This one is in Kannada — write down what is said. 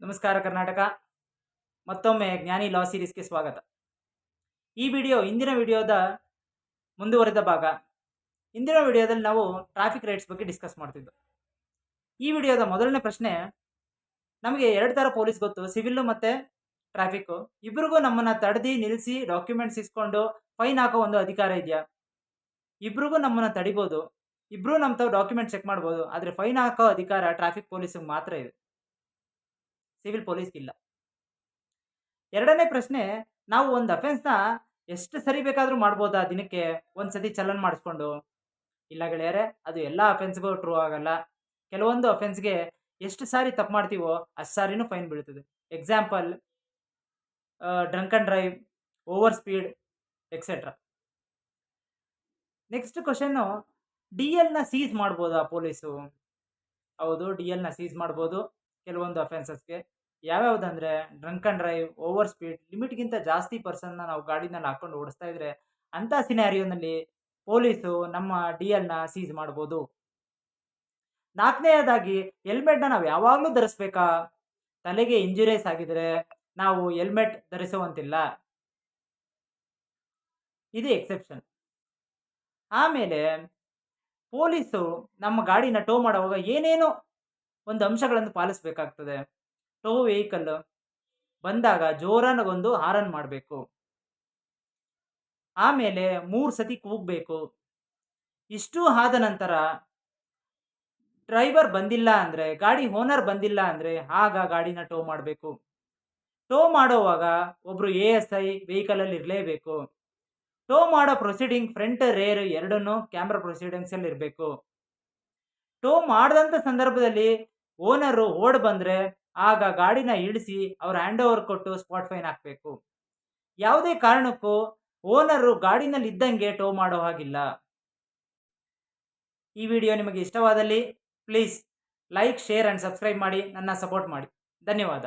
ನಮಸ್ಕಾರ ಕರ್ನಾಟಕ. ಮತ್ತೊಮ್ಮೆ ಜ್ಞಾನಿ ಲಾ ಸೀರೀಸ್ಗೆ ಸ್ವಾಗತ. ಈ ವಿಡಿಯೋ ಹಿಂದಿನ ವಿಡಿಯೋದ ಮುಂದುವರೆದ ಭಾಗ. ಹಿಂದಿನ ವಿಡಿಯೋದಲ್ಲಿ ನಾವು ಟ್ರಾಫಿಕ್ ರೈಟ್ಸ್ ಬಗ್ಗೆ ಡಿಸ್ಕಸ್ ಮಾಡ್ತಿದ್ದು. ಈ ವಿಡಿಯೋದ ಮೊದಲನೇ ಪ್ರಶ್ನೆ, ನಮಗೆ ಎರಡು ಥರ ಪೊಲೀಸ್ ಗೊತ್ತು, ಸಿವಿಲ್ ಮತ್ತೆ ಟ್ರಾಫಿಕ್. ಇಬ್ಬರಿಗೂ ನಮ್ಮನ್ನ ತಡೆದಿ ನಿಲ್ಲಿಸಿ ಡಾಕ್ಯುಮೆಂಟ್ಸ್ ಇಸ್ಕೊಂಡು ಫೈನ್ ಹಾಕೋ ಒಂದು ಅಧಿಕಾರ ಇದೆಯಾ? ಇಬ್ರಿಗೂ ನಮ್ಮನ್ನ ತಡಿಬೋದು, ಇಬ್ರು ನಮ್ಮ ತಾವು ಡಾಕ್ಯುಮೆಂಟ್ ಚೆಕ್ ಮಾಡ್ಬೋದು, ಆದರೆ ಫೈನ್ ಹಾಕೋ ಅಧಿಕಾರ ಟ್ರಾಫಿಕ್ ಪೊಲೀಸ್ಗೆ ಮಾತ್ರ ಇದೆ, ಸಿವಿಲ್ ಪೊಲೀಸ್ಗಿಲ್ಲ. ಎರಡನೇ ಪ್ರಶ್ನೆ, ನಾವು ಒಂದು ಅಫೆನ್ಸ್ನ ಎಷ್ಟು ಸರಿ ಬೇಕಾದರೂ ಮಾಡ್ಬೋದಾ ದಿನಕ್ಕೆ ಒಂದ್ಸತಿ ಚಲನ್ ಮಾಡಿಸ್ಕೊಂಡು? ಇಲ್ಲ ಗೆಳೆಯರೆ, ಅದು ಎಲ್ಲ ಅಫೆನ್ಸ್ಗೂ ಟ್ರೂ ಆಗಲ್ಲ. ಕೆಲವೊಂದು ಅಫೆನ್ಸ್ಗೆ ಎಷ್ಟು ಸಾರಿ ತಪ್ಪು ಮಾಡ್ತೀವೋ ಅಷ್ಟು ಸಾರಿನೂ ಫೈನ್ ಬೀಳ್ತದೆ. Example, drunk and drive, over speed, etcetera. Next question, D ಎಲ್ನ ಸೀಸ್ ಮಾಡ್ಬೋದಾ ಪೊಲೀಸು? ಹೌದು, ಡಿ ಎಲ್ನ ಸೀಸ್ ಮಾಡ್ಬೋದು ಕೆಲವೊಂದು ಅಫೆನ್ಸಸ್ಗೆ. ಯಾವ್ಯಾವುದಂದ್ರೆ drunk and drive, over speed, ಲಿಮಿಟ್ಗಿಂತ ಜಾಸ್ತಿ ಪರ್ಸನ್ನ ನಾವು ಗಾಡಿನಲ್ಲಿ ಹಾಕೊಂಡು ಓಡಿಸ್ತಾ ಇದ್ರೆ ಅಂತ ಸಿನಾರಿಯೋನಲ್ಲಿ ಪೊಲೀಸು ನಮ್ಮ ಡಿ ಎಲ್ನ ಸೀಸ್ ಮಾಡ್ಬೋದು. ನಾಲ್ಕನೆಯದಾಗಿ, ಹೆಲ್ಮೆಟ್ನ ನಾವು ಯಾವಾಗಲೂ ಧರಿಸ್ಬೇಕಾ? ತಲೆಗೆ ಇಂಜುರೀಸ್ ಆಗಿದ್ರೆ ನಾವು ಹೆಲ್ಮೆಟ್ ಧರಿಸುವಂತಿಲ್ಲ, ಇದು ಎಕ್ಸೆಪ್ಷನ್. ಆಮೇಲೆ ಪೊಲೀಸು ನಮ್ಮ ಗಾಡಿನ ಟೋ ಮಾಡುವಾಗ ಏನೇನೋ ಒಂದು ಅಂಶಗಳನ್ನು ಪಾಲಿಸಬೇಕಾಗ್ತದೆ. ಟೋ ವೆಹಿಕಲ್ ಬಂದಾಗ ಜೋರಾನಗೊಂದು ಹಾರನ್ ಮಾಡಬೇಕು, ಆಮೇಲೆ 3 ಸತಿ ಕೂಗಬೇಕು. ಇಷ್ಟು ಆದ ನಂತರ ಡ್ರೈವರ್ ಬಂದಿಲ್ಲ ಅಂದ್ರೆ, ಗಾಡಿ ಓನರ್ ಬಂದಿಲ್ಲ ಅಂದ್ರೆ ಆಗ ಗಾಡಿನ ಟೋ ಮಾಡಬೇಕು. ಟೋ ಮಾಡೋವಾಗ ಒಬ್ರು ASI ವೆಹಿಕಲ್ ಅಲ್ಲಿ ಇರಲೇಬೇಕು. ಟೋ ಮಾಡೋ ಪ್ರೊಸೀಡಿಂಗ್ ಫ್ರಂಟ್ ರೇರ್ ಎರಡನ್ನೂ ಕ್ಯಾಮ್ರಾ ಪ್ರೊಸೀಡಿಂಗ್ಸ್ ಅಲ್ಲಿ ಇರಬೇಕು. ಟೋ ಮಾಡದಂತ ಸಂದರ್ಭದಲ್ಲಿ ಓನರು ಓಡ್ ಬಂದ್ರೆ ಆಗ ಗಾಡಿನ ಇಳಿಸಿ ಅವ್ರ ಹ್ಯಾಂಡ್ ಓವರ್ ಕೊಟ್ಟು ಸ್ಪಾಟ್ ಫೈನ್ ಹಾಕಬೇಕು. ಯಾವುದೇ ಕಾರಣಕ್ಕೂ ಓನರು ಗಾಡಿನಲ್ಲಿ ಇದ್ದಂಗೆ ಟೋ ಮಾಡೋ ಹಾಗಿಲ್ಲ. ಈ ವಿಡಿಯೋ ನಿಮಗೆ ಇಷ್ಟವಾದಲ್ಲಿ please like, share and subscribe ಮಾಡಿ ನನ್ನ ಸಪೋರ್ಟ್ ಮಾಡಿ. ಧನ್ಯವಾದ.